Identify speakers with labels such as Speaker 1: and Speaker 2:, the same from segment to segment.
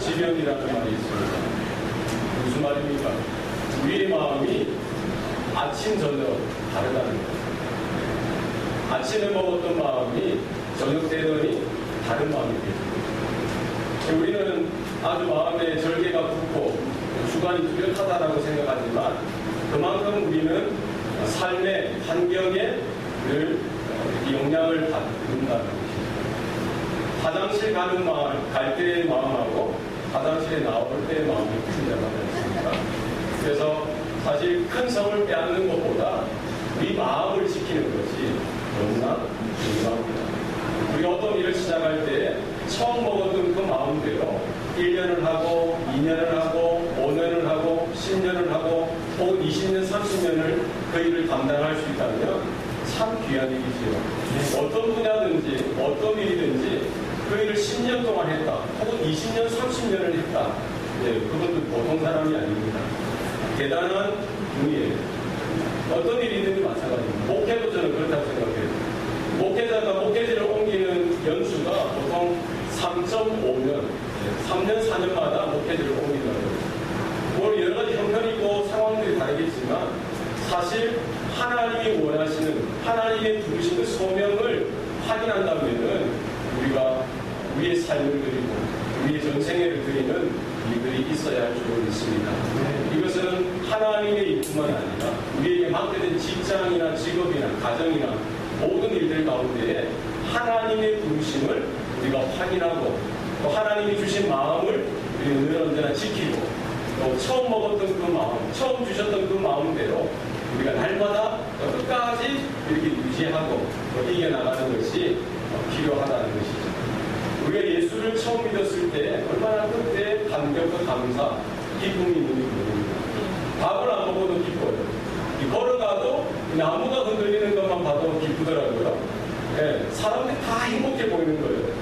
Speaker 1: 마음지변이라는 말이 있습니다. 무슨 말입니까? 우리의 마음이 아침, 저녁 다르다는 거예요. 아침에 먹었던 마음이 저녁 되더니 다른 마음이 되죠. 우리는 아주 마음에 절개가 굳고 주관이 뚜렷하다라고 생각하지만 그만큼 우리는 삶의 환경에 늘 영향을 받는다는 것이죠. 화장실 가는 마음, 갈 때의 마음하고 화장실에 나올 때의 마음이 틀리다고 하지 않습니까? 그래서 사실 큰 성을 빼앗는 것보다 우리 마음을 지키는 것이 너무나 중요합니다. 우리가 어떤 일을 시작할 때 처음 먹었던 그 마음대로 1년을 하고 2년을 하고 5년을 하고 10년을 하고 혹은 20년, 30년을 그 일을 감당할 수 있다면 참 귀한 일이지요. 어떤 분야든지 어떤 일이든지 그 일을 10년 동안 했다 혹은 20년, 30년을 했다. 그것도 보통 사람이 아닙니다. 대단한 분이에요. 어떤 일이든지 마찬가지입니다. 목회도 저는 그렇다고 생각해요. 목회자가 목회지를 옮기는 연수가 보통 3.5년, 3년, 4년마다 목회지를 옮긴다고요. 물론 여러 가지 형편이 있고 상황들이 다르겠지만 사실 하나님이 원하시는, 하나님의 부르신 그 소명을 확인한다면은 우리가 우리의 삶을 드리고 우리의 전생애를 드리는 일들이 있어야 할 줄로 믿습니다. 이것은 하나님의 일뿐만 아니라 우리에게 맡겨진 직장이나 직업이나 가정이나 모든 일들 가운데 하나님의 부르심을 우리가 확인하고 또 하나님이 주신 마음을 우리는 늘 언제나 지키고 또 처음 먹었던 그 마음, 처음 주셨던 그 마음대로 우리가 날마다 끝까지 이렇게 유지하고 또 이겨나가는 것이 필요하다는 것이죠. 우리가 예수를 처음 믿었을 때 얼마나 그때 감격과 감사, 기쁨이 있는지 모릅니다. 밥을 안 먹어도 기뻐요. 걸어가도 나무가 흔들리는 것만 봐도 기쁘더라고요. 사람들이 다 행복해 보이는 거예요.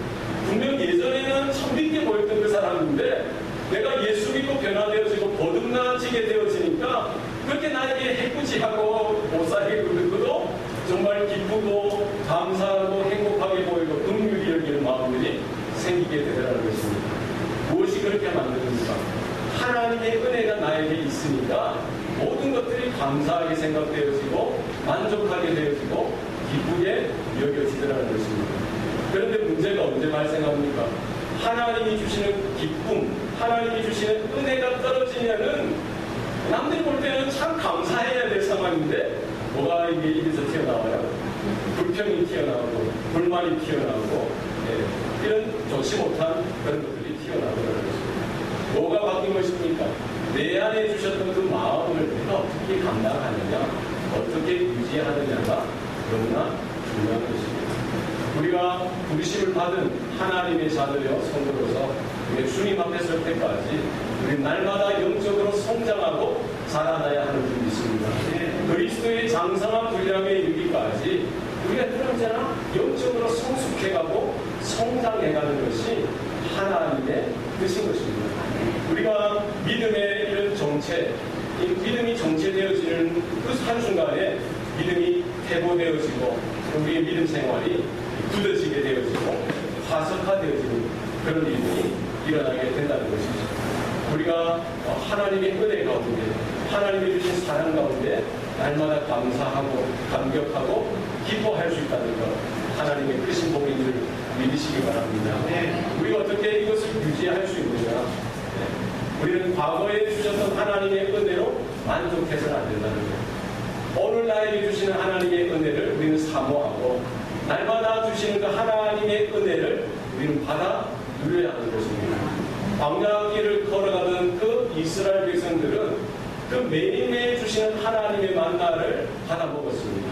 Speaker 1: 분명 예전에는 천빛게 보였던 그 사람인데 내가 예수 믿고 변화되어지고 거듭나지게 되어지니까 그렇게 나에게 해꾸지하고 못살게 굴고 정말 기쁘고 감사하고 행복하게 보이고 긍휼히 여기는 마음들이 생기게 되더라는 것입니다. 무엇이 그렇게 만드는가? 하나님의 은혜가 나에게 있으니까 모든 것들이 감사하게 생각되어지고 만족하게 되어지고 기쁘게 여겨지더라는 것입니다. 그런데 문제가 언제 발생합니까? 하나님이 주시는 기쁨, 하나님이 주시는 은혜가 떨어지면은 남들이 볼 때는 참 감사해야 될 상황인데 뭐가 이게 입에서 튀어나와요? 불평이 튀어나오고 불만이 튀어나오고 이런 좋지 못한 그런 것들이 튀어나오더라는 것입니다. 뭐가 바뀐 것입니까? 내 안에 주셨던 그 마음을 내가 어떻게 감당하느냐, 어떻게 유지하느냐가 너무나 중요한 것입니다. 우리가 부르심을 받은 하나님의 자들여 성도로서 우리 주님 앞에 설 때까지 우리 날마다 영적으로 성장하고 자라나야 하는 줄 믿습니다. 그리스도의 장성한 분량에 이르기까지 우리가 언제나 영적으로 성숙해가고 성장해가는 것이 하나님의 뜻인 것입니다. 우리가 믿음의 이런 정체, 믿음이 정체되어지는 그 한순간에 믿음이 태보되어지고 우리의 믿음 생활이 굳어지게 되어지고 화석화되어지는 그런 일이 일어나게 된다는 것이죠. 우리가 하나님의 은혜 가운데, 하나님이 주신 사랑 가운데 날마다 감사하고 감격하고 기뻐할 수 있다는 것, 하나님의 크신 복인 줄 믿으시기 바랍니다. 우리가 어떻게 이것을 유지할 수 있느냐? 우리는 과거에 주셨던 하나님의 은혜로 만족해서는 안 된다는 것. 오늘 나에게 주시는 하나님의 은혜를 우리는 사모하고 날마다 주시는 그 하나님의 은혜를 우리는 받아 누려야 하는 것입니다. 광야길을 걸어가던 그 이스라엘 백성들은 그 매일매일 주시는 하나님의 만나를 받아 먹었습니다.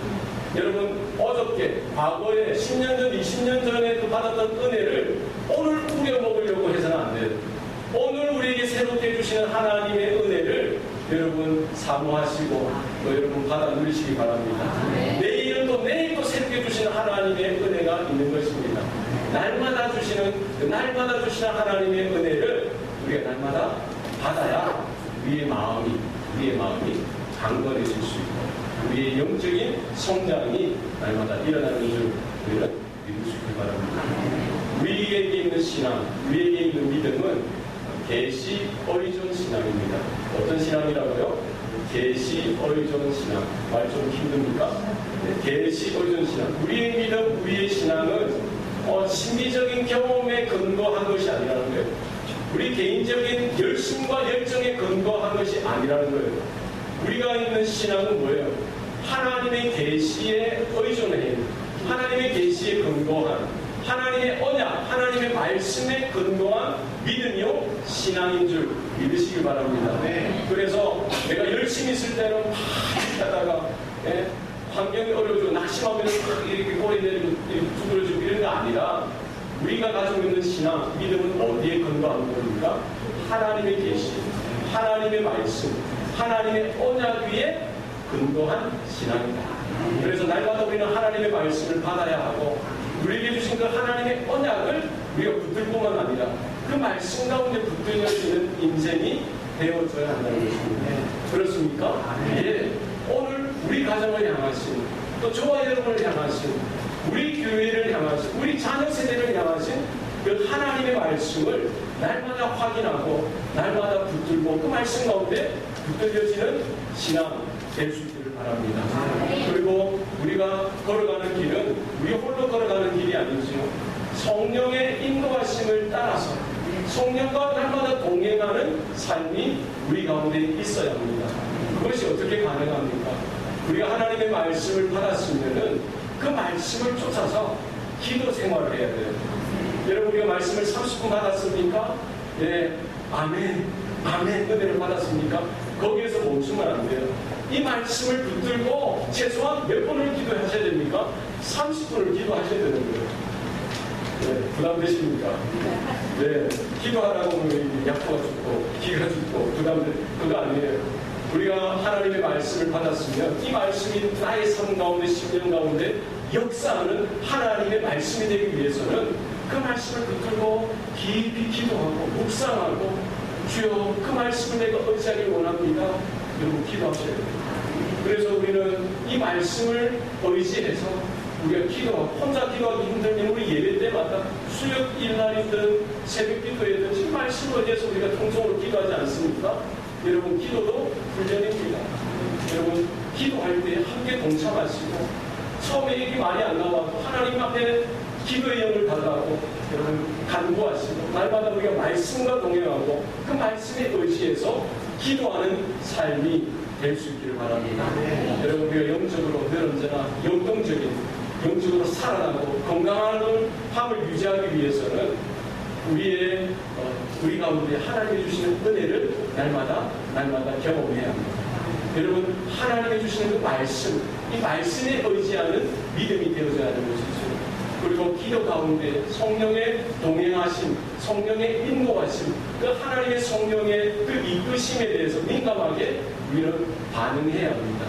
Speaker 1: 여러분, 어저께 과거에 10년 전, 20년 전에 그 받았던 은혜를 오늘 우려 먹으려고 해서는 안 돼요. 오늘 우리에게 새롭게 주시는 하나님의 은혜를 여러분 사모하시고 또 여러분 받아 누리시기 바랍니다. 내일은 또 내일 또 새롭게 주시는 하나님의 은혜가 있는 것입니다. 날마다 주시는 하나님의 은혜를 우리가 날마다 받아야 우리의 마음이 강건해질 수 있고 우리의 영적인 성장이 날마다 일어나는 줄 우리는 믿을 수 있기 바랍니다. 우리에게 있는 신앙, 우리에게 있는 믿음은 계시 의존 신앙입니다. 어떤 신앙이라고요? 계시 의존 신앙. 말 좀 힘듭니까? 계시 의존 신앙. 우리의 믿음, 우리의 신앙은 신비적인 경험에 근거한 것이 아니라는 거예요. 우리 개인적인 열심과 열정에 근거한 것이 아니라는 거예요. 우리가 있는 신앙은 뭐예요? 하나님의 계시에 의존해 하나님의 계시에 근거한 하나님의 언약, 하나님의 말씀에 근거한 믿음이요 신앙인 줄 믿으시길 바랍니다. 그래서 내가 열심히 있을 때는 막 하다가 환경이 어려워지고 낙심하면 이렇게 꼬리 내리고 두드려지고 이런 거 아니라 우리가 가지고 있는 신앙, 믿음은 어디에 근거하는 겁니까? 하나님의 계시, 하나님의 말씀, 하나님의 언약 위에 근거한 신앙이다. 그래서 날마다 우리는 하나님의 말씀을 받아야 하고 우리에게 주신 그 하나님의 언약을 우리가 붙들고만 아니라 그 말씀 가운데 붙들려지는 인생이 되어져야 한다는 것입니다. 그렇습니까? 예. 오늘 우리 가정을 향하신 또 저와 여러분을 향하신 우리 교회를 향하신 우리 자녀 세대를 향하신 그 하나님의 말씀을 날마다 확인하고 날마다 붙들고 그 말씀 가운데 붙들려지는 신앙 될 수 있기를 바랍니다. 그리고 우리가 걸어가는 길은 우리 홀로 걸어가는 길이 아니지요. 성령의 인도하심을 따라서 성령과 날마다 동행하는 삶이 우리 가운데 있어야 합니다. 그것이 어떻게 가능합니까? 우리가 하나님의 말씀을 받았으면은 그 말씀을 쫓아서 기도 생활을 해야 돼요. 여러분 우리가 말씀을 30분 받았습니까? 네, 아멘, 아멘 은혜를 받았습니까? 거기에서 멈추면 안 돼요. 이 말씀을 붙들고 최소한 몇 번을 기도하셔야 됩니까? 30분을 기도하셔야 되는 거예요. 네, 부담되십니까? 네, 기도하라고 하면 약도가 죽고 기가 죽고 부담돼. 그거 아니에요. 우리가 하나님의 말씀을 받았으면 이 말씀이 나의 삶 가운데 10년 가운데 역사하는 하나님의 말씀이 되기 위해서는 그 말씀을 붙들고 깊이 기도하고 묵상하고 주여 그 말씀을 내가 의지하길 원합니다. 여러분 기도하셔야 돼요. 그래서 우리는 이 말씀을 의지해서 우리가 기도하고 혼자 기도하기 힘들면 우리 예배 때마다 수요일 날이든 새벽 기도회든 이 말씀을 의지해서 우리가 통성으로 기도하지 않습니까? 여러분 기도도 훈련입니다. 여러분 기도할 때 함께 동참하시고 처음에 얘기 많이 안 나와도 하나님 앞에 기도의 영을 달라고 여러분 간구하시고 날마다 우리가 말씀과 동행하고 그 말씀에 의지해서 기도하는 삶이 될 수 있기를 바랍니다. 여러분 우리가 영적으로 늘 언제나 영동적인 영적으로 살아나고 건강한 삶을 유지하기 위해서는 우리 가운데 하나님이 주시는 은혜를 날마다 경험해야 합니다. 여러분 하나님이 주시는 그 말씀, 이 말씀에 의지하는 믿음이 되어져야 하는 것이죠. 그리고 기도 가운데 성령의 동행하심, 성령의 인도하심, 그 하나님의 성령의 그 이끄심에 대해서 민감하게 우리는 반응해야 합니다.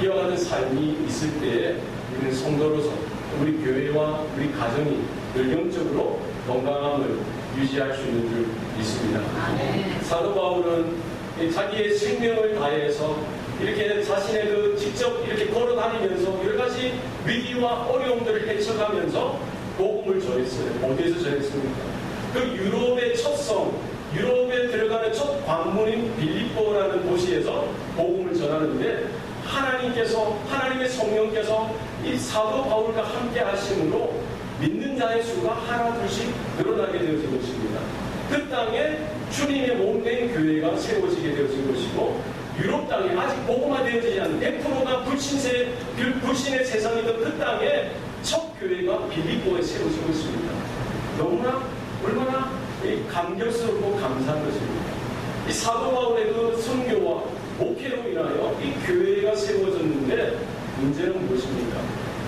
Speaker 1: 이와 같은 삶이 있을 때에 우리는 성도로서 우리 교회와 우리 가정이 늘 영적으로 건강함을 유지할 수 있는 줄 믿습니다. 사도 바울은 자기의 생명을 다해서 이렇게 자신의 그 직접 이렇게 걸어 다니면서 여러 가지 위기와 어려움들을 헤쳐가면서 복음을 전했어요. 어디에서 전했습니까? 그 유럽의 첫 성, 유럽에 들어가는 첫 관문인 빌립보라는 도시에서 복음을 전하는데 하나님의 성령께서 이 사도 바울과 함께 하심으로 믿는 자의 수가 하나 둘씩 늘어나게 되어진 것입니다. 그 땅에 주님의 몸된 교회가 세워지게 되어진 것이고 유럽 땅에 아직 복음화되어지지 않은 100%가 불신의 세상이던 그 땅에 첫 교회가 빌립보에 세워진 것입니다. 너무나 얼마나 감격스럽고 감사한 것입니다. 이 사도 바울의 그 선교와 목회로 인하여 이 교회가 세워졌는데 문제는 무엇입니까?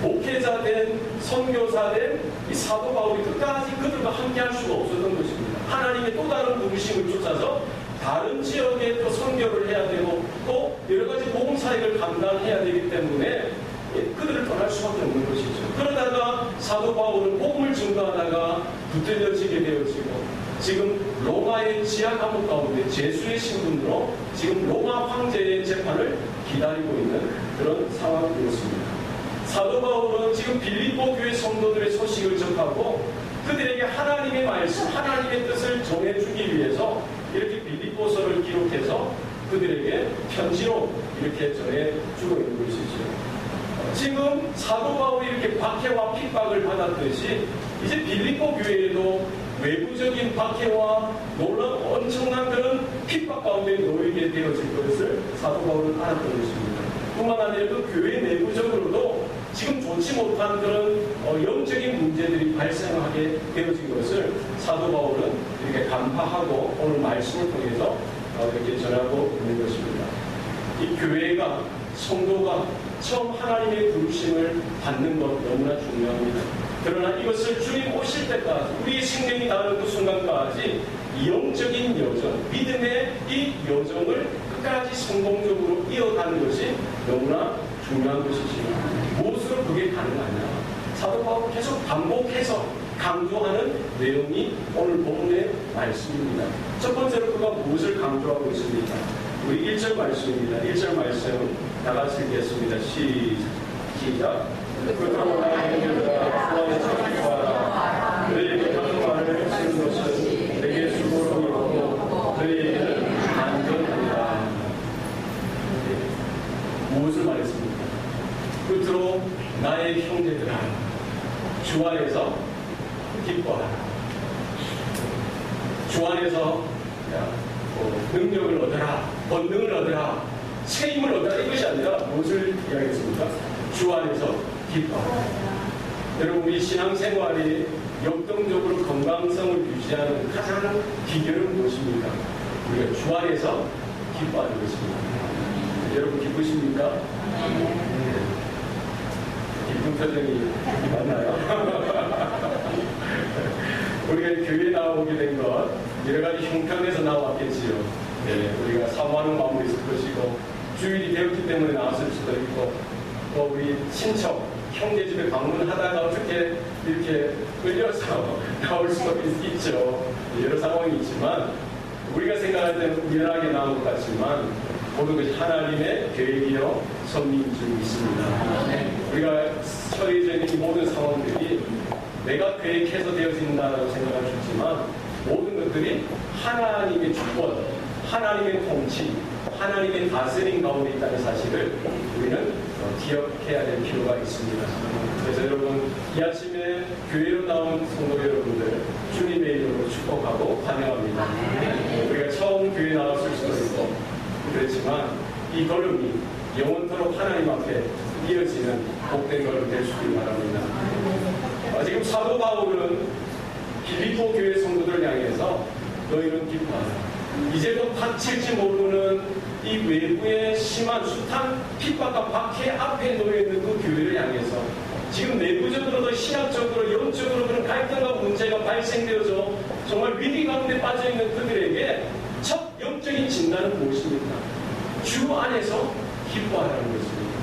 Speaker 1: 목회자된 선교사된 이 사도 바울이 끝까지 그들과 함께할 수가 없었던 것입니다. 하나님의 또 다른 부르심을 쫓아서 다른 지역에 또 선교를 해야 되고 또 여러 가지 복음 사역을 감당해야 되기 때문에 그들을 떠날 수밖에 없는 것이죠. 그러다가 사도 바울은 복음을 증거하다가 붙들려지게 되어지고 지금 로마의 지하 감옥 가운데 죄수의 신분으로 지금 로마 황제의 재판을 기다리고 있는 그런 상황이었습니다. 사도 바울은 지금 빌립보 교회 성도들의 소식을 접하고 그들에게 하나님의 말씀, 하나님의 뜻을 전해주기 위해서 기록해서 그들에게 편지로 이렇게 전해주고 있는 것이죠. 지금 사도 바울이 이렇게 박해와 핍박을 받았듯이 이제 빌립보 교회에도 외부적인 박해와 놀라운 엄청난 그런 핍박 가운데 놓이게 되어질 것을 사도 바울은 알았던 것입니다. 뿐만 아니라 그 교회 내부적으로도 지금 좋지 못한 그런 영적인 문제들이 발생하게 되어진 것을 사도 바울은 이렇게 간파하고 오늘 말씀을 통해서 이렇게 전하고 있는 것입니다. 이 교회가, 성도가 처음 하나님의 부르심을 받는 것 너무나 중요합니다. 그러나 이것을 주님 오실 때까지, 우리의 생명이 닿는 그 순간까지 이 영적인 여정, 믿음의 이 여정을 끝까지 성공적으로 이어가는 것이 너무나 중요한 것이지만 무엇으로 그게 가능하냐? 사도 바울은 계속 반복해서 강조하는 내용이 오늘 본문의 말씀입니다. 첫 번째로 그가 무엇을 강조하고 있습니까? 우리 1절 말씀입니다. 1절 말씀 다 같이 읽겠습니다. 시작. 그러므로 나의 형제들아 주 안에서 기뻐하라. 너희에게 하는 말을 쓰는 것은 내게 수고로 이루고 너희에게는 안전하리라. 무엇을 말했습니까? 끝으로 나의 형제들아 주 안에서 기뻐하라. 주 안에서 능력을 얻어라, 권능을 얻어라, 책임을 얻어라, 이것이 아니라 무엇을 이야기했습니까? 주 안에서 기뻐하라. 여러분, 우리 신앙생활이 역동적으로 건강성을 유지하는 가장 비결은 무엇입니까? 우리가 주 안에서 기뻐하는 것입니다. 여러분 기쁘십니까? 기쁜 표정이 맞나요? 우리가 교회에 나오게 된 것 여러 가지 형편에서 나왔겠지요. 우리가 사모하는 마음도 있을 것이고 주일이 되었기 때문에 나왔을 수도 있고 또 우리 친척, 형제 집에 방문하다가 어떻게 이렇게 끌려서 나올 수도 있죠. 여러 상황이 있지만 우리가 생각할 때는 우연하게 나온 것 같지만 모든 것이 하나님의 계획이요 섭리인 줄 믿습니다. 우리가 처해져 있는 이 모든 상황들이 내가 계획해서 되어진다고 생각할 수 있지만 모든 것들이 하나님의 주권, 하나님의 통치, 하나님의 다스림 가운데 있다는 사실을 우리는 기억해야 될 필요가 있습니다. 그래서 여러분 이 아침에 교회로 나온 성도 여러분들 주님의 이름으로 축복하고 환영합니다. 우리가 처음 교회 나왔을 수도 있고 그렇지만 이 걸음이 영원토록 하나님 앞에 이어지는 복된 걸음 될 수 있기를 바랍니다. 지금 사도 바울은 빌립보 교회 성도들을 향해서 너희는 기뻐하라. 이제 곧 닥칠지 모르는 이 외부의 심한 숱한 핍박과 박해 앞에 놓여있는 그 교회를 향해서 지금 내부적으로도 신학적으로 영적으로 그런 갈등과 문제가 발생되어서 정말 위기 가운데 빠져있는 그들에게 첫 영적인 진단은 무엇입니까? 주 안에서 기뻐하라는 것입니다.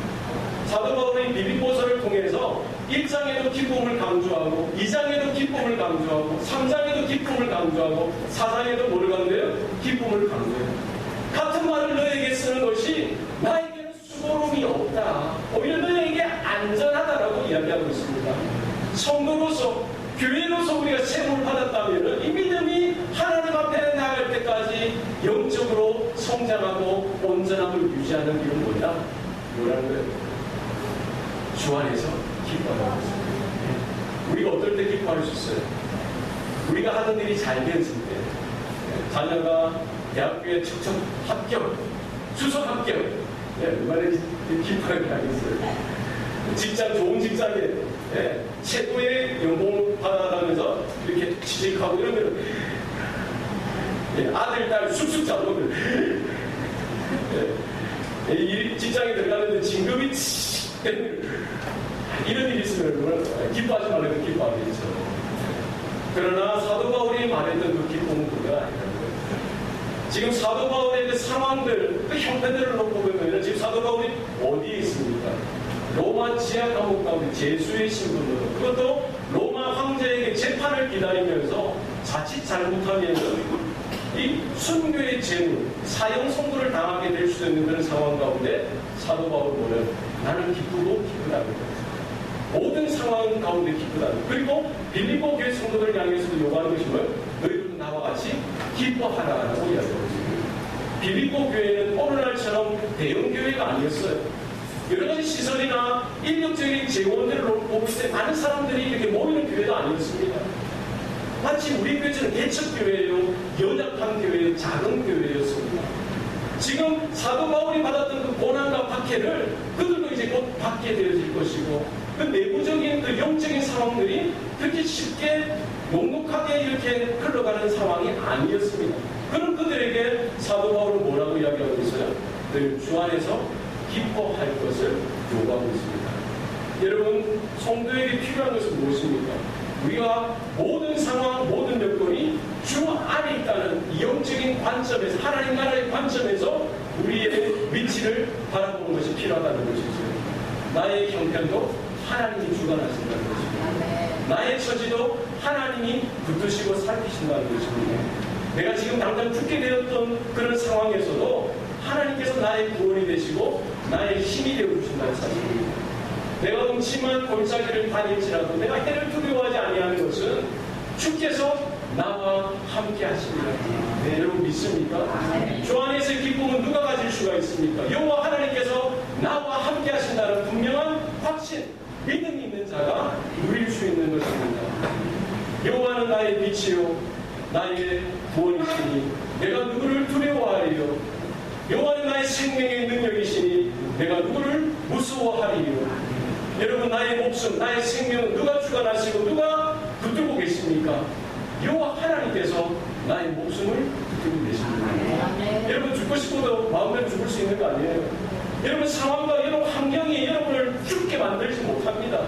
Speaker 1: 사도 바울의 빌립보서를 통해서 1장에도 기쁨을 강조하고 2장에도 기쁨을 강조하고 3장에도 기쁨을 강조하고 4장에도 뭐를 강조해요? 기쁨을 강조해요. 같은 말을 너에게 쓰는 것이 나에게는 수고로움이 없다. 오히려 너에게 안전하다라고 이야기하고 있습니다. 성도로서 교회로서 우리가 세움을 받았다면 이 믿음이 하나님 앞에 나갈 때까지 영적으로 성장하고 온전함을 유지하는 길은 뭐라는 거예요? 주 안에서 기뻐하는 것입니다. 우리가 어떨 때 기뻐할 수 있어요? 우리가 하던 일이 잘 되었을 때, 자녀가 대학교에 척척 합격, 수석 합격, 얼마나 기뻐하게 하겠어요? 직장, 좋은 직장에 최고의 연봉을 받아가면서 이렇게 취직하고 이러면 아들, 딸 쑥쑥 잡으면 이 직장에 들어가는데 진급이 이런 일이 있으면 기뻐하지 말라고 기뻐하겠죠. 그러나 사도 바울이 말했던 그 기쁨은 그가 아니라는 거예요. 지금 사도 바울의 그 상황들, 그 형편들을 놓고 보면 지금 사도 바울이 어디에 있습니까? 로마 지하 감옥 가운데 제수의 신분으로, 그것도 로마 황제에게 재판을 기다리면서 자칫 잘못하면 이 순교의 재물, 사형 선고를 당하게 될 수 있는 그런 상황 가운데 사도 바울은 나는 기쁘고 기쁘다는 거예요. 모든 상황 가운데 기쁘다는. 그리고 빌립보 교회 성도들을 향해서도 요구하는 것이 뭐예요? 너희들도 나와 같이 기뻐하라라고 이야기하고 있습니다. 빌립보 교회는 오늘날처럼 대형 교회가 아니었어요. 여러 가지 시설이나 인력적인 재원들을 보고 있을 때 많은 사람들이 이렇게 모이는 교회도 아니었습니다. 마치 우리 교회처럼 개척교회요, 연약한 교회요, 작은 교회였습니다. 지금 사도 바울이 받았던 그 고난과 박해를 그들도 이제 곧 받게 되어질 것이고, 그 내부적인 그 영적인 상황들이 그렇게 쉽게 녹록하게 이렇게 흘러가는 상황이 아니었습니다. 그런 그들에게 사도 바울은 뭐라고 이야기하고 있어요? 늘 주 안에서 기뻐할 것을 요구하고 있습니다. 여러분, 성도에게 필요한 것은 무엇입니까? 우리가 모든 상황, 모든 여건이 주 안에 있다는 영적인 관점에서, 하나님 나라의 관점에서 우리의 위치를 바라보는 것이 필요하다는 것이죠. 나의 형편도 하나님이 주관하신다는 것입니다. 나의 처지도 하나님이 붙드시고 살피신다는 것입니다. 내가 지금 당장 죽게 되었던 그런 상황에서도 하나님께서 나의 구원이 되시고 나의 힘이 되어주신다는 사실입니다. 내가 음침한 골짜기를 다닐지라도 내가 해를 두려워하지 아니하는 것은 주께서 나와 함께 하십니다. 네, 여러분 믿습니까? 주 안에서의 기쁨은 누가 가질 수가 있습니까? 여호와 하나님께서 나와 함께 하신다는 분명한 확신, 믿음이 있는 자가 누릴 수 있는 것입니다. 여호와는 나의 빛이요 나의 구원이시니 내가 누구를 두려워하리요. 여호와는 나의 생명의 능력이시니 내가 누구를 무서워하리요. 여러분, 나의 목숨, 나의 생명은 누가 주관하시고 누가 붙들고 계십니까? 여호와 하나님께서 나의 목숨을 붙들고 계십니다. 여러분, 죽고 싶어도 마음대로 죽을 수 있는 거 아니에요. 여러분, 상황과 여러분 환경이 여러분을 죽게 만들지 못합니다.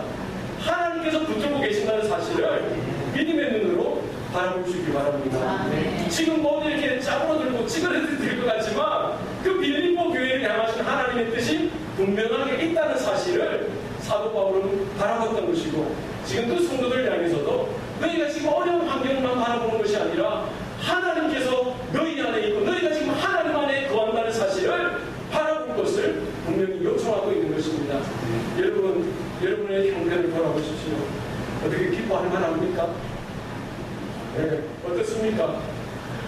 Speaker 1: 하나님께서 붙들고 계신다는 사실을 믿음의 눈으로 바라보시기 바랍니다. 지금 모두 이렇게 짜부러들고 찌그러들 것 같지만 그 빌립보 교회를 향하신 하나님의 뜻이 분명하게 있다는 사실을 사도 바울은 바라봤던 것이고, 지금 그 성도들 향해서도 너희가 지금 어려운 환경만 바라보는 것이 아니라 하나님께서 너희 안에 있고 너희가 지금 하나님 안에 거한다는 사실을 바라볼 것을 분명히 요청하고 있는 것입니다. 여러분, 여러분의 형편을 돌아보십시오. 어떻게 기뻐할 만합니까? 네, 어떻습니까?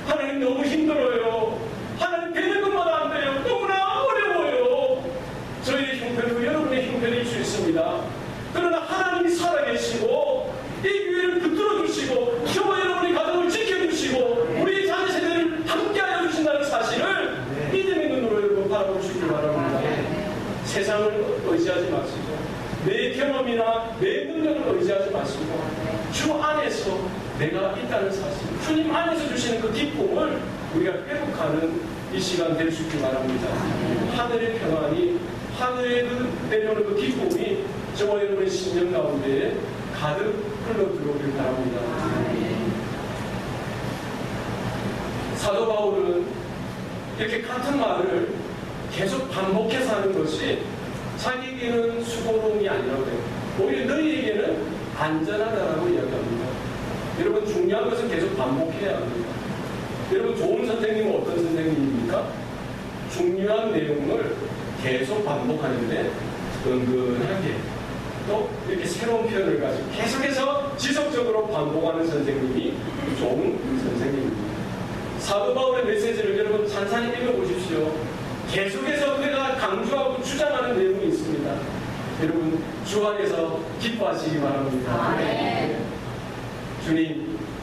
Speaker 1: 하나님 너무 힘들어요. 하나님 되는 것마다 안 돼요. 너무나 어려워요. 저희의 형편도 여러분의 형편일 수 있습니다. 그러나 하나님이 살아계시고 이 교회를 붙들어 주시고 저와 여러분의 가정을 지켜주시고 우리의 자녀 세대를 함께하여 주신다는 사실을 믿음의 눈으로 여러분 바라보시기 바랍니다. 세상을 의지하지 마시고 내 경험이나 내 능력을 의지하지 마시고 주 안에서 내가 있다는 사실, 주님 안에서 주시는 그 기쁨을 우리가 회복하는 이 시간 될 수 있기 바랍니다. 하늘의 평안이, 하늘에 내려오는 그 기쁨이 저와 여러분의 심령 가운데 가득 흘러 들어오길 바랍니다. 사도 바울은 이렇게 같은 말을 계속 반복해서 하는 것이 자기에게는 수고로움이 아니라고 해요. 오히려 너희에게는 안전하다라고 이야기합니다. 여러분, 중요한 것은 계속 반복해야 합니다. 여러분, 좋은 선생님은 어떤 선생님입니까? 중요한 내용을 계속 반복하는데 은근하게 또 이렇게 새로운 표현을 가지고 계속해서 지속적으로 반복하는 선생님이 좋은 선생님입니다. 사도 바울의 메시지를 여러분 찬찬히 읽어보십시오. 계속해서 그가 강조하고 주장하는 내용이 있습니다. 여러분, 주 안에서 기뻐하시기 바랍니다.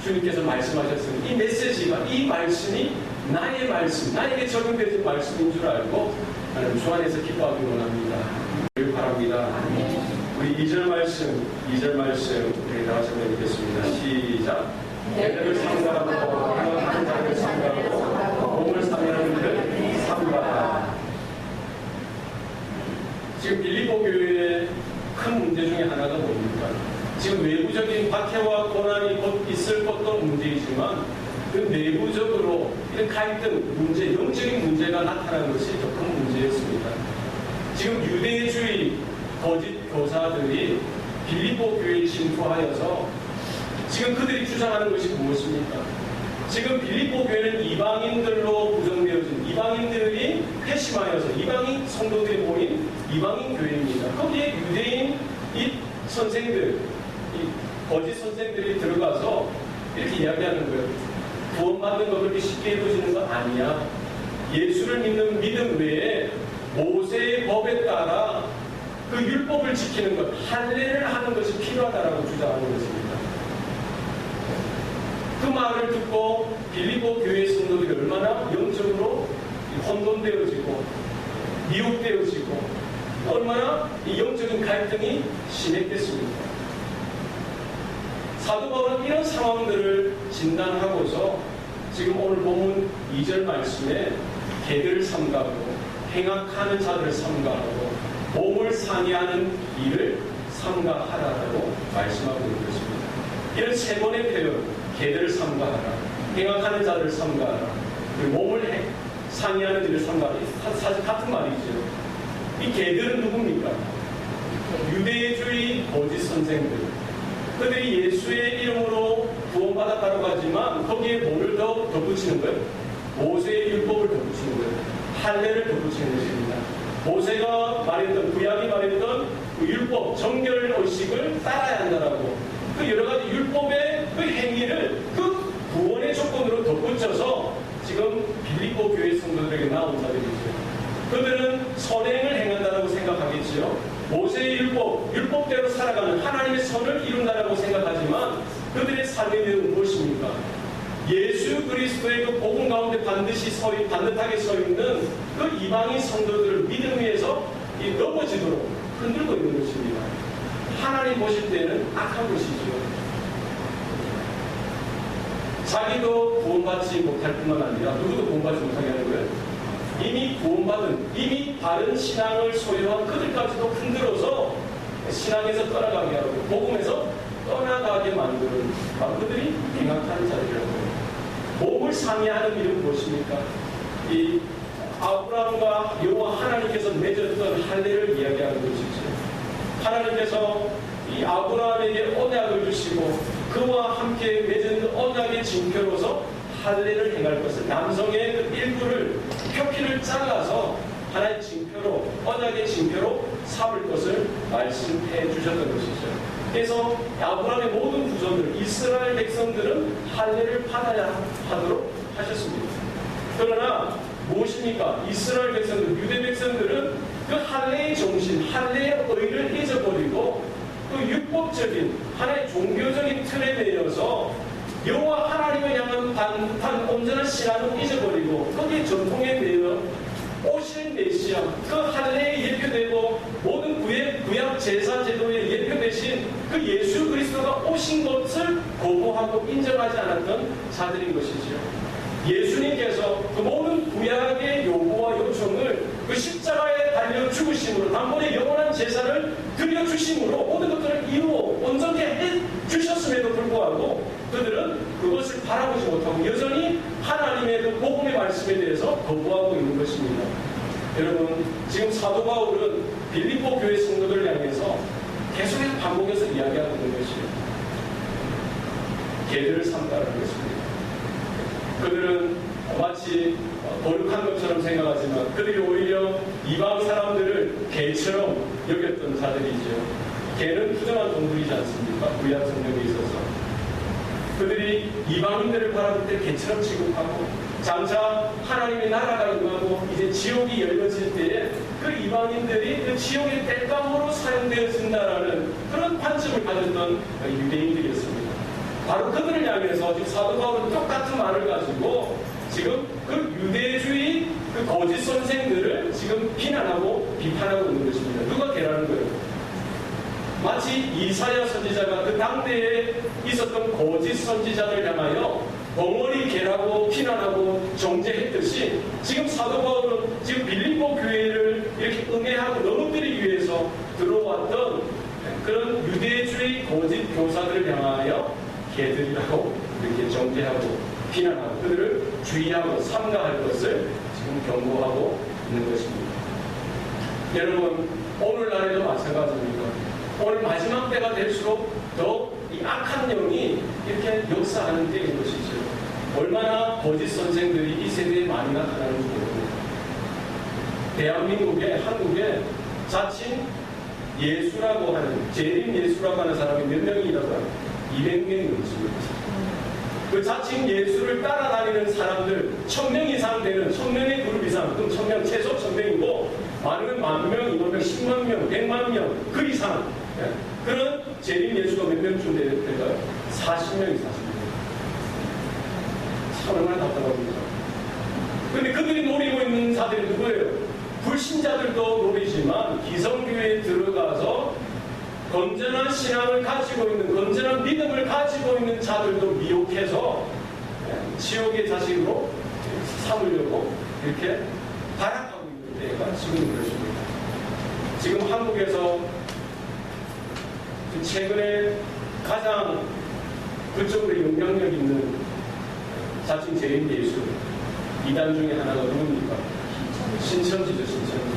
Speaker 1: 주님께서 말씀하셨으니 이 메시지가, 이 말씀이 나의 말씀, 나에게 적용되는 말씀인 줄 알고 나는 주 안에서 기뻐하기 원합니다. 바랍니다. 우리 2절 말씀 우리 다 같이 읽겠습니다. 시작. 애들을 삼가하고 하는 자를 삼가하고 몸을 사면하는 들 삼가하라. 지금 빌립보 교회의 큰 문제 중에 하나가 뭡니까? 지금 외부적인 박해와 고난이 곧 있을 것도 문제이지만 그 내부적으로 이런 갈등, 문제, 영적인 문제가 나타난 것이 더 큰 문제였습니다. 지금 유대주의 거짓 교사들이 빌립보 교회에 침투하여서 지금 그들이 주장하는 것이 무엇입니까? 지금 빌립보 교회는 이방인들로 구성되어진, 이방인들이 회심하여서 이방인 성도들이 모인 이방인 교회입니다. 거기에 유대인 이 선생들, 이 거짓 선생들이 들어가서 이렇게 이야기하는 거예요. 구원받는 거 그렇게 쉽게 이루어지는 거 아니야. 예수를 믿는 믿음 외에 모세의 법에 따라 그 율법을 지키는 것, 할례를 하는 것이 필요하다라고 주장하는 것입니다. 그 말을 듣고 빌립보 교회 성도들이 얼마나 영적으로 혼돈되어지고 미혹되어지고 얼마나 이 영적인 갈등이 심했겠습니까? 사도 바울은 이런 상황들을 진단하고서 지금 오늘 본문 2절 말씀에 개들을 삼가하고 행악하는 자들을 삼가하고 몸을 상해하는 일을 삼가하라고 말씀하고 있는 것입니다. 이런 세 번의 표현, 개들을 삼가하라, 행악하는 자들을 삼가하라, 그리고 몸을 상해하는 일을 삼가하라, 사실 같은 말이죠. 이 개들은 누굽니까? 유대주의 거짓 선생들. 그들이 예수의 이름으로 구원받았다고 하지만 거기에 뭐를 더 덧붙이는 거예요? 모세의 율법을 덧붙이는 거예요. 할례를 덧붙이는 것입니다. 모세가 말했던, 구약이 말했던 그 율법, 정결 의식을 따라야 한다라고 그 여러 가지 율법의 그 행위를 그 구원의 조건으로 덧붙여서 지금 빌립보 교회 성도들에게 나온 자들이죠. 그들은 선행을 행한다라고 생각하겠지요. 모세의 율법대로 살아가는 하나님의 선을 이룬다라고 생각하지만 그들의 삶의 내용은 무엇입니까? 예수 그리스도의 그 복음 가운데 반듯하게 서 있는 그 이방인 성도들을 믿음 위에서 넘어지도록 흔들고 있는 것입니다. 하나님 보실 때는 악한 것이죠. 자기도 구원받지 못할 뿐만 아니라 누구도 구원받지 못하게 하는 거예요. 이미 구원받은, 이미 바른 신앙을 소유한 그들까지도 흔들어서 신앙에서 떠나가게 하고 복음에서 떠나가게 만드는 그들이 행악하는 자들이라고 해요. 몸을 상해하는 일은 무엇입니까? 이 아브라함과 여호와 하나님께서 맺었던 할례를 이야기하는 것이죠. 하나님께서 이 아브라함에게 언약을 주시고 그와 함께 맺은 언약의 징표로서 할례를 행할 것을, 남성의 그 일부를 표피를 잘라서 하나의 징표로, 언약의 징표로 삼을 것을 말씀해 주셨던 것이죠. 그래서 아브라함의 모든 후손들, 이스라엘 백성들은 할례를 받아야 하도록 하셨습니다. 그러나 무엇입니까? 이스라엘 백성들, 유대 백성들은 그 할례의 정신, 할례의 의를 잊어버리고 그 율법적인 하나의 종교적인 틀에 대해서 여호와 하나님을 향한 단 온전한 신앙을 잊어버리고 거기에 전통에 대해 오실 메시아, 그 할례에 예표되고 모든 구약 제사 제도에 예표되신 그 예수 그리스도가 오신 것을 거부하고 인정하지 않았던 자들인 것이지요. 예수님께서 그 모든 구약의 요구와 요청을 그 십자가에 달려 죽으심으로 단번에 영원한 제사를 드려 주심으로 모든 것들을 이루어 온전히 해 주셨음에도 불구하고 그들은 그것을 바라보지 못하고 여전히 하나님의 그 복음의 말씀에 대해서 거부하고 있는 것입니다. 여러분, 지금 사도 바울은 빌립보 교회 성도들을 향해서 계속해서 반복해서 이야기하고 있는 것이에요. 개들을 삼가라는 것입니다. 그들은 마치 거룩한 것처럼 생각하지만 그들이 오히려 이방 사람들을 개처럼 여겼던 자들이죠. 개는 부정한 동물이지 않습니까? 구약 성경에 있어서. 그들이 이방인들을 바라볼 때 개처럼 취급하고 장차 하나님의 나라가 임하고 이제 지옥이 열려질 때에 그 이방인들이 그 지옥의 땔감으로 사용되어진다라는 그런 관점을 가졌던 유대인들이었습니다. 바로 그들을 향해서 지금 사도 바울은 똑같은 말을 가지고 지금 그 유대주의 그 거짓 선생들을 지금 비난하고 비판하고 있는 것입니다. 누가 개라는 거예요? 마치 이사야 선지자가 그 당대에 있었던 거짓 선지자를 향하여 벙어리 개라고 비난하고 정죄했듯이 지금 사도 바울은 지금 빌립보 교회를 이렇게 응애하고 넘어뜨리기 위해서 들어왔던 그런 유대주의 거짓 교사들을 향하여 개들이라고 이렇게 정죄하고 비난하고 그들을 주의하고 삼가할 것을 지금 경고하고 있는 것입니다. 여러분, 오늘날에도 마찬가지입니다. 오늘 마지막 때가 될수록 더 이 악한 영이 이렇게 역사하는 때인 것이죠. 얼마나 거짓 선생들이 이 세대에 많이 나타나는지 모릅니다. 대한민국에, 한국에 자칭 예수라고 하는, 재림 예수라고 하는 사람이 몇 명이라고 하는 200명이 넘습니다. 그 자칭 예수를 따라다니는 사람들 1000명 이상 되는 1000명의 그룹이 이상, 그럼 1000명, 최소 1000명이고, 많으면 10,000명, 20,000명, 10만 명, 100만 명, 그 이상. 예. 그런 재림 예수가 몇 명쯤 될까요? 40명이 40명. 참 얼마나 답답합니다. 근데 그들이 노리고 있는 자들이 누구예요? 불신자들도 노리지만 기성교회에 들어가서 건전한 신앙을 가지고 있는, 건전한 믿음을 가지고 있는 자들도 미혹해서 지옥의 자식으로 삼으려고 이렇게 발악하고 있는 때가 지금 그렇습니다. 지금 한국에서 최근에 가장 그쪽으로 영향력 있는 자칭 재림 예수 이단 중에 하나가 누굽니까? 신천지죠, 신천지.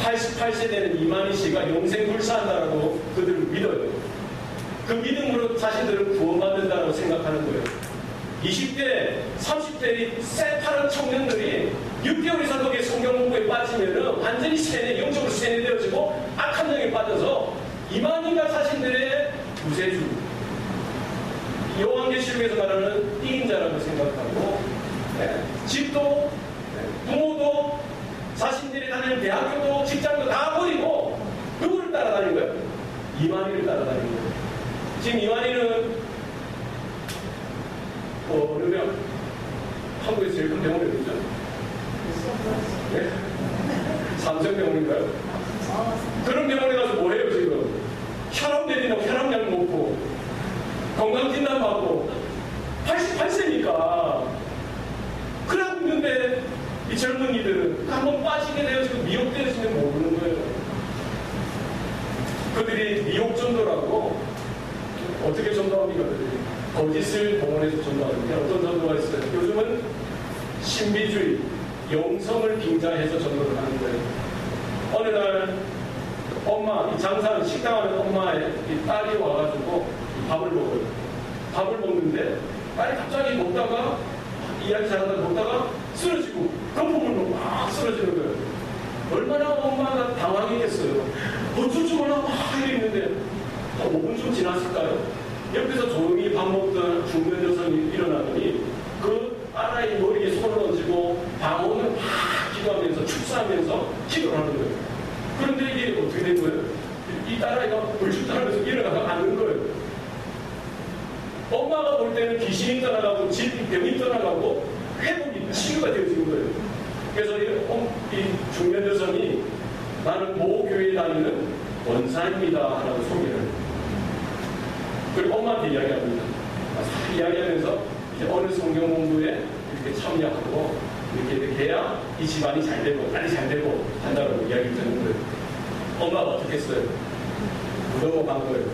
Speaker 1: 88세 되는 이만희 씨가 영생 불사한다라고 그들을 믿어요. 그 믿음으로 자신들을 구원받는다고 생각하는 거예요. 20대, 30대의 새파란 청년들이 6개월 이상 거기에 성경 공부에 빠지면은 완전히 영적으로 세뇌되어지고 악한 영에 빠져서 이만희가 자신들의 구세주, 요한계시록에서 말하는 이인자라고 생각하고, 집도, 부모도, 자신들이 다니는 대학교도, 직장도 다 버리고, 누구를 따라다닌 거예요? 이만희를 따라다닌 거예요. 지금 이만희는, 그러면, 한국에서 제일 큰 병원이 어디죠? 네? 삼성병원인가요? 그런 병원에 가서 뭐 해요, 지금? 혈압 내리고, 혈압약 먹고, 건강진단 받고, 88세니까. 그러고 있는데, 이 젊은이들은 한번 빠지게 되어 지금 미혹되어지면 모르는 거예요. 그들이 미혹 전도라고 어떻게 전도합니까? 그들이 거짓을 동원해서 전도하는데 어떤 전도가 있어요? 요즘은 신비주의, 영성을 빙자해서 전도를 하는 거예요. 어느 날 엄마, 이 장사하는 식당하는 엄마의 이 딸이 와가지고 밥을 먹어요. 밥을 먹는데 딸이 갑자기 먹다가 이야기 잘하다 먹다가 쓰러지고 거품을 먹고 막 쓰러지는 거예요. 얼마나 엄마가 당황했겠어요. 어쩔 줄 몰라 막 이랬는데 5분쯤 지났을까요? 옆에서 조용히 밥 먹던 중년 여성이 일어나더니 그 딸아이 머리에 손을 얹고 방언을 막 기도하면서 축사하면서 기도를 하는 거예요. 그런데 이게 어떻게 된 거예요? 이 딸아이가 불쭉 하면서 일어나서 앉는 거예요. 엄마가 볼 때는 귀신이 떠나가고 병이 떠나가고 회복이 치유가 되어지는 거예요. 그래서 이 중년 여성이 나는 모 교회에 다니는 원사입니다 하라고 소개를 해요. 그리고 엄마한테 이야기합니다. 이야기하면서 이제 어느 성경 공부에 이렇게 참여하고 이렇게 해야 이 집안이 잘 되고 빨리 잘 되고 한다고 이야기를 듣는 거예요. 엄마가 어떻게 했어요? 넘어간 거예요.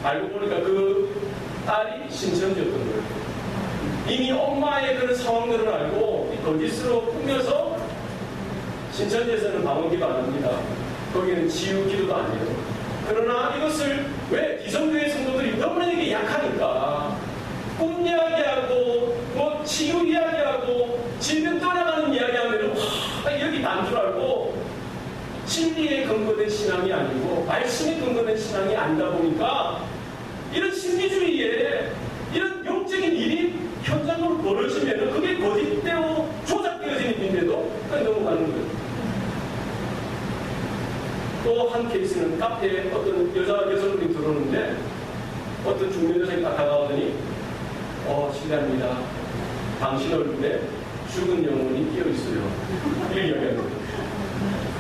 Speaker 1: 알고 보니까 그 딸이 신천지였던 거예요. 이미 엄마의 그런 상황들을 알고 거짓으로 꾸며서 신천지에서는 방언기도 안 합니다. 거기는 치유기도도 안 해요. 그러나 이것을 왜 기성교회 성도들이 너무나 이게 약하니까 꿈 이야기하고 뭐 치유 이야기하고 질병 떠나가는 이야기하면 여기 난 줄 알고 진리에 근거된 신앙이 아니고 말씀에 근거된 신앙이 아니다 보니까 이런 신비주의에 이런 영적인 일이 현장으로 벌어지면 그게 거짓되고 조작되어진 일인데도 그냥 넘어가는 거예요. 또 한 케이스는 카페에 어떤 여성분이 들어오는데 어떤 중년 여성이 딱 다가오더니 실례합니다. 당신 얼굴에 죽은 영혼이 끼어있어요. 이렇게 이야기하는 거예요.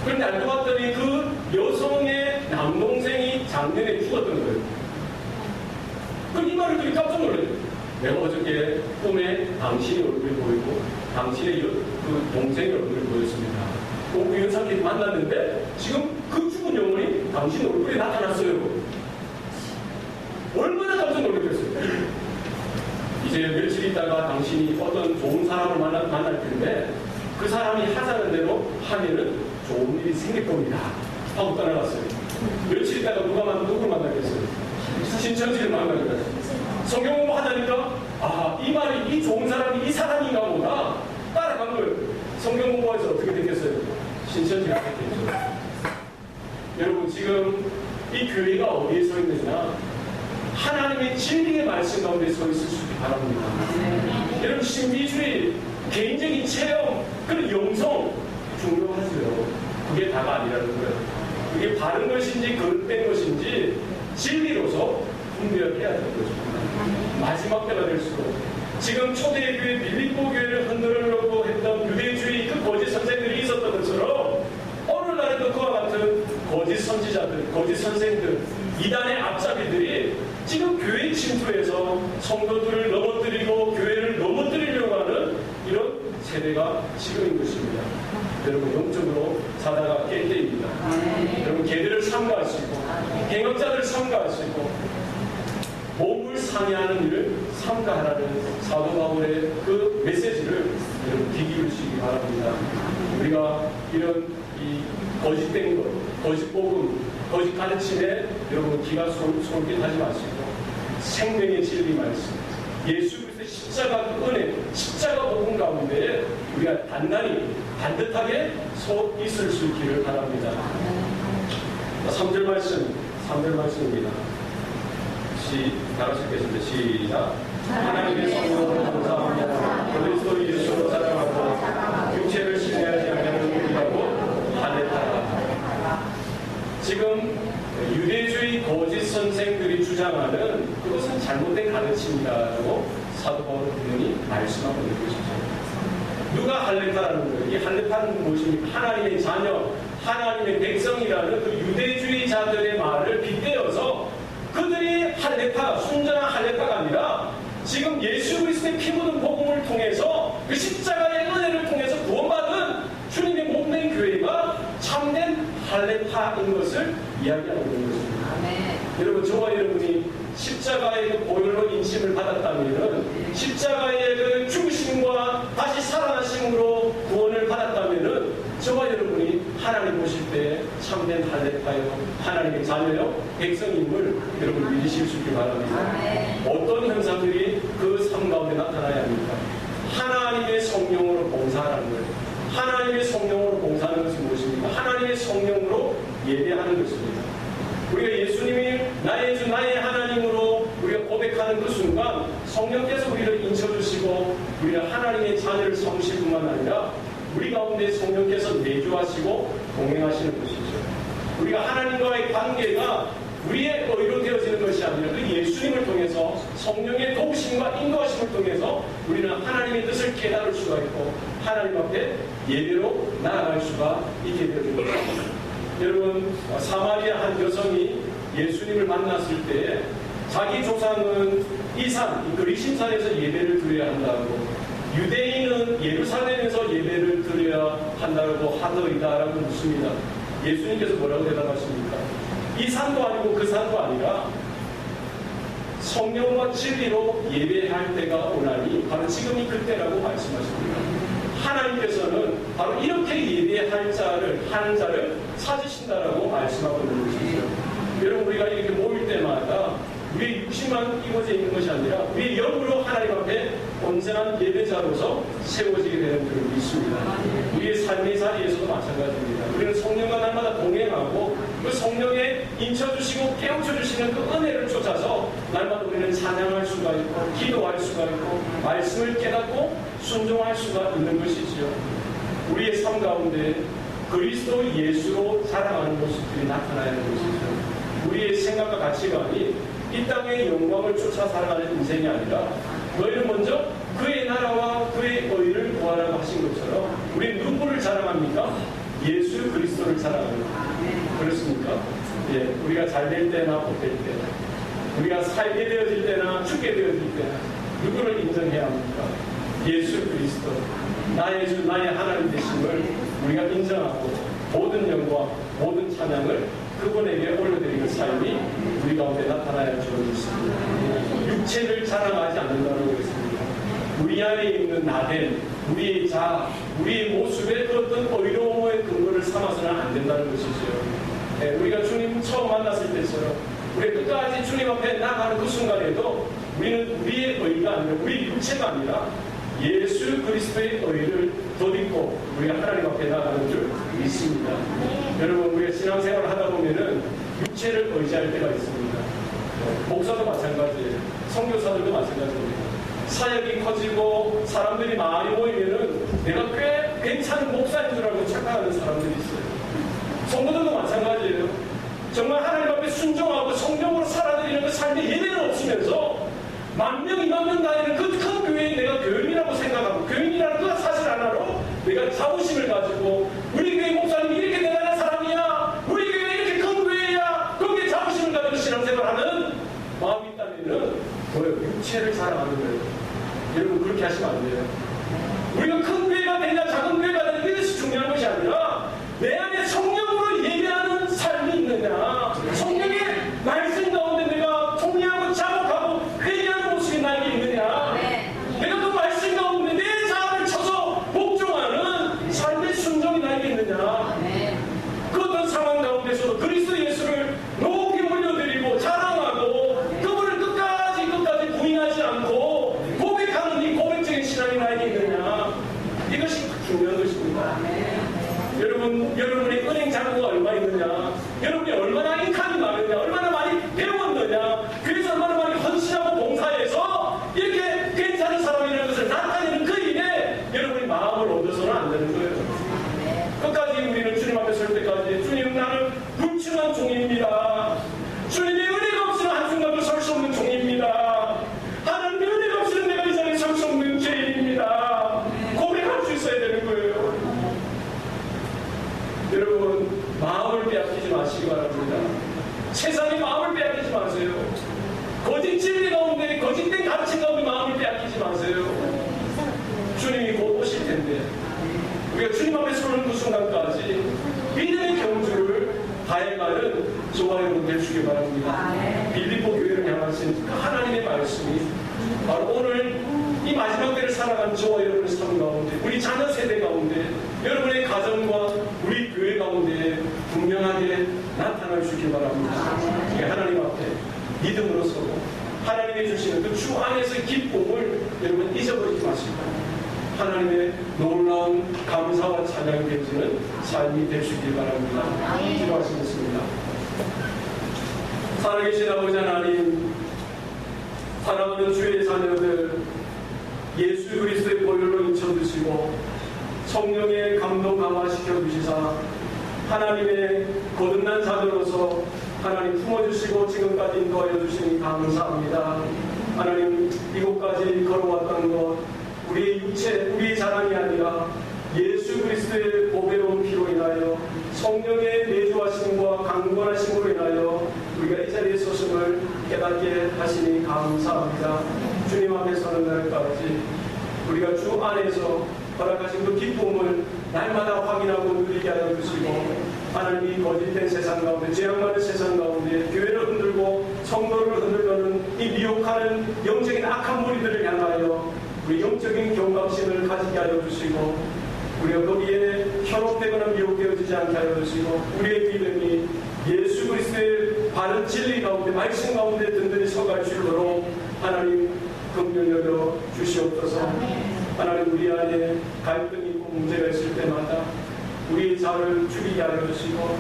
Speaker 1: 그런데 알고 봤더니 그 여성의 남동생이 작년에 죽었던 거예요. 그럼 이 말을 듣고 깜짝 놀라요. 내가 어저께 꿈에 당신의 얼굴이 보이고 당신의 그 동생의 얼굴이 보였습니다. 그 우연찮게 만났는데 지금 그 죽은 영혼이 당신 얼굴에 나타났어요. 얼마나 깜짝 놀랐겠어요. 이제 며칠 있다가 당신이 어떤 좋은 사람을 만날 텐데 그 사람이 하자는 대로 하면은 좋은 일이 생길 겁니다. 하고 떠나갔어요. 며칠 있다가 누구를 만나겠어요? 신천지를 만나니까 성경 공부 하자니까 이 말이 이 좋은 사람이 이 사람인가 보다 따라간 거예요. 성경 공부해서 어떻게 됐겠어요? 신천지가 됐겠죠. 여러분 지금 이 교회가 어디에 서 있느냐 하나님의 진리의 말씀 가운데 서 있을 수 있기 바랍니다. 여러분 신비주의 개인적인 체험 그런 영성 중요하죠. 그게 다가 아니라는 거예요. 그게 바른 것인지 거듭된 것인지 진리로서 분별해야 되는 거죠. 마지막 때가 될수록 지금 초대교회 빌립보 교회를 흔들려고 했던 유대주의 그 거짓 선생들이 있었던 것처럼 오늘날에도 그와 같은 거짓 선지자들, 거짓 선생들, 이단의 앞잡이들이 지금 교회 침투해서 성도들을 넘어뜨리고 교회를 넘어뜨리려고 하는 이런 세대가 지금인 것입니다. 여러분, 영적으로 사다가 깰 때입니다. 여러분, 개들을 삼가하시고 행역자들을 삼가하시고 몸을 상해하는 일을 삼가하라는 사도 바울의 그 메시지를 여러분 귀 기울이시기 바랍니다. 우리가 이런 이 거짓된 것, 거짓 복음, 거짓 가르침에 여러분 귀가 솔깃하지 마시고 생명의 진리 말씀, 예수 그리스도의 십자가 그 은혜, 십자가 복음 가운데 우리가 단단히 반듯하게 서 있을 수 있기를 바랍니다. 3절 말씀입니다. 다 같이 읽겠습니다. 시작. 하나님의 성령으로 감사합니다. 그리스도 예수로 사랑하고 육체를 신뢰하지 않는 우리라고 할렐루야. 지금 유대주의 거짓 선생들이 주장하는 그것은 잘못된 가르침이라고 사도 바울은 분명히 말씀하고 있는 것이죠. 누가 할레타라는 거예요? 이 할레타는 무엇입니까? 하나님의 자녀, 하나님의 백성이라는 그 유대주의자들의 말을 빗대어서 그들이 할레타, 순전한 할레타가 아니라 지금 예수 그리스도의 피 묻은 복음을 통해서 그 십자가의 은혜를 통해서 구원받은 주님의 몸된 교회가 참된 할레타인 것을 이야기하고 있는 것입니다. 여러분, 저와 여러분이 십자가의 그 보혈로 인침을 받았다면, 십자가의 그 죽으심과 다시 살아나심으로 구원을 받았다면 저와 여러분이 하나님 보실 때 참된 할레타요, 하나님의 자녀요, 백성임을 여러분 믿으실 수 있길 바랍니다. 어떤 현상들이 그 삶 가운데 나타나야 합니까? 하나님의 성령으로 봉사하는 거예요. 하나님의 성령으로 봉사하는 것은 무엇입니까? 하나님의 성령으로 예배하는 것입니다. 우리가 예수님이 나의 주 나의 하나님으로 우리가 고백하는 그 순간 성령께서 우리를 인쳐주시고 우리가 하나님의 자녀를 삼으실 뿐만 아니라 우리 가운데 성령께서 내주하시고 동행하시는 것이죠. 우리가 하나님과의 관계가 우리의 의로 되어지는 것이 아니라 그 예수님을 통해서 성령의 도우심과 인도하심을 통해서 우리는 하나님의 뜻을 깨달을 수가 있고 하나님 앞에 예배로 나아갈 수가 있게 되는 것입니다. 여러분, 사마리아 한 여성이 예수님을 만났을 때 자기 조상은 이 산, 그 리심산에서 예배를 드려야 한다고, 유대인은 예루살렘에서 예배를 드려야 한다고 하더이다라고 묻습니다. 예수님께서 뭐라고 대답하십니까? 이 산도 아니고 그 산도 아니라 성령과 진리로 예배할 때가 오나니 바로 지금이 그때라고 말씀하십니다. 하나님께서는 바로 이렇게 예배할 자를, 하는 자를 찾으신다라고 말씀하고 있는 것이죠. 여러분, 우리가 이렇게 모일 때마다 우리의 육신만 입어져 있는 것이 아니라 우리의 영으로 하나님 앞에 온전한 예배자로서 세워지게 되는 줄 믿습니다. 우리의 삶의 자리에서도 마찬가지입니다. 우리는 성령과 날마다 동행하고 그 성령에 인쳐주시고 깨우쳐주시는 그 은혜를 쫓아서 날마다 우리는 찬양할 수가 있고 기도할 수가 있고 말씀을 깨닫고 순종할 수가 있는 것이지요. 우리의 삶 가운데 그리스도 예수로 자랑하는 모습들이 나타나야 하는 것이죠. 우리의 생각과 가치관이 이 땅의 영광을 쫓아 살아가는 인생이 아니라 너희는 먼저 그의 나라와 그의 의를 구하라고 하신 것처럼 우리 누구를 자랑합니까? 예수 그리스도를 자랑합니다. 그렇습니까? 예, 우리가 잘 될 때나 못될 때나 우리가 살게 되어질 때나 죽게 되어질 때나 누구를 인정해야 합니까? 예수 그리스도, 나의 주 나의 하나님 되심을 우리가 인정하고 모든 영광, 모든 찬양을 그분에게 올려드리는 삶이 우리 가운데 나타나야 할 줄을 믿습니다. 육체를 자랑하지 않는다고 그랬습니다. 우리 안에 있는 나됨, 우리의 자, 우리의 모습에 그 어떤 의로움의 근거를 삼아서는 안 된다는 것이죠. 우리가 주님 처음 만났을 때처럼 우리 끝까지 주님 앞에 나가는 그 순간에도 우리는 우리의 의가 아니라 우리 육체가 아니라 예수 그리스도의 의를 덧입고 우리가 하나님 앞에 나가는 줄 믿습니다. 여러분, 우리가 신앙생활을 하다 보면은 육체를 의지할 때가 있습니다. 목사도 마찬가지예요. 선교사들도 마찬가지입니다. 사역이 커지고 사람들이 많이 모이면은 내가 꽤 성도들도 마찬가지예요. 정말 하나님 앞에 순종하고 성령으로 살아드리는 그 삶의 예배는 없으면서 10,000명, 20,000명 다니는 그 큰 교회에 내가 교인이라고 생각하고 교인이라는 그 사실 하나로 내가 자부심을 가지고 우리 교회 목사님이 이렇게 대단한 사람이야, 우리 교회가 이렇게 큰 교회야, 거기에 자부심을 가지고 신앙생활하는 마음이 있다면은 뭐예요? 육체를 자랑하는 거예요. 여러분 그렇게 하시면 안 돼요. 우리가 큰 교회가 되냐 작은 교회가 되냐 이것이 중요한 것이 아니라 내 안에 성령으로 예배하는 삶이 있느냐, 성령의 말씀 가운데 내가 통리하고 자복하고 회개하는 모습이 나에게 있느냐, 내가 그 말씀 가운데 내 자아를 쳐서 복종하는 삶의 순종이 나에게 있느냐, 그 어떤 상황 가운데서도 그리스도 예수를 높이 올려드리고 자랑하고 그분을 끝까지 부인하지 않고 고백하는 이 고백적인 신앙이 나에게 있느냐, 이것이 중요한 것입니다. 여러분의 은행 잔고가 얼마 있느냐, 여러분이 얼마나 인감이 많으냐, 얼마나 많이 배웠느냐, 그래서 얼마나 많이 헌신하고 봉사해서 이렇게 괜찮은 사람이라는 것을 나타내는 그 일에 여러분이 마음을 얻어서는 안 되는 거예요. 끝까지 우리는 주님 앞에 설 때까지 주님 나는 불충한 종입니다. 주님의 은혜가 없으면 한순간도 설 수 없는 종입니다. 하나님의 은혜가 없으면 내가 이 자리에 설 수 없는 죄인입니다. 고백할 수 있어야 되는 거예요. 여러분 마음을 빼앗기지 마시기 바랍니다. 세상의 마음을 빼앗기지 마세요. 거짓 진리 가운데 거짓된 가르침 가운데 마음을 빼앗기지 마세요. 주님이 곧 오실 텐데 우리가 주님 앞에 서는 그 순간까지 믿음의 경주를 다해가는 저와 여러분 되시기 바랍니다. 빌립보 교회를 향하신 그 하나님의 말씀이 바로 오늘 이 마지막 때를 살아가는 저와 여러분의 삶 가운데, 우리 자녀 세대 가운데, 여러분의 가정과 우리 교회 가운데 분명하게 나타날 수 있길 바랍니다. 하나님 앞에 믿음으로 서고 하나님이 주시는 그 주 안에서의 기쁨을 여러분 잊어버리지 마시고 하나님의 놀라운 감사와 찬양이 되어지는 삶이 될 수 있길 바랍니다. 기도하시겠습니다. 살아계신 아버지 하나님, 사랑하는 주의 자녀들 예수 그리스도의 보혈로 인쳐주시고 성령의 감동 감화시켜 주시사 하나님의 거듭난 자녀로서 하나님 품어주시고 지금까지 인도하여 주시니 감사합니다. 하나님 이곳까지 걸어왔던 것 우리의 육체, 우리의 자랑이 아니라 예수 그리스도의 보배로운 피로 인하여 성령의 내주하심과 강권하심으로 인하여 우리가 이 자리에 섰음을 깨닫게 하시니 감사합니다. 주님 앞에 서는 날까지 우리가 주 안에서 허락하신 그 기쁨을 날마다 확인하고 누리게 하여 주시고 하나님이 거짓된 세상 가운데, 죄악 많은 세상 가운데 교회를 흔들고 성도를 흔들려는 이 미혹하는 영적인 악한 무리들을 향하여 우리 영적인 경각심을 가지게 하여 주시고 우리가 거기에 현혹되거나 미혹되어지지 않게 하여 주시고 우리의 믿음이 예수 그리스도의 바른 진리 가운데 말씀 가운데 든든히 서갈 수 있도록 하나님 긍휼히 여겨 주시옵소서. 하나님 우리 안에 갈등이 있고 문제가 있을 때마다 우리의 자를 죽이게 하여 주시고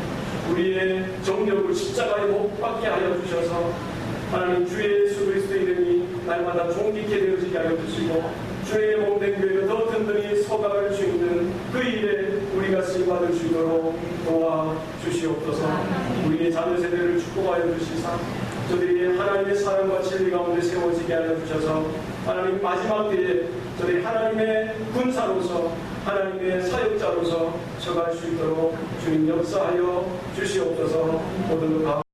Speaker 1: 우리의 정력을 십자가에 못 박게 하여 주셔서 하나님 주의 예수 그리스도 이름이 날마다 존귀케 되어지게 하여 주시고 주의 몸된 교회가 더 든든히 서갈 수 있는 그 일에 우리가 쓰임받을 수 있도록 도와주시옵소서. 우리의 자녀 세대를 축복하여 주시사 저들이 하나님의 사랑과 진리 가운데 세워지게 하여 주셔서 하나님 마지막 때에 저들이 하나님의 군사로서 하나님의 사역자로서 서갈 수 있도록 주님 역사하여 주시옵소서. 모든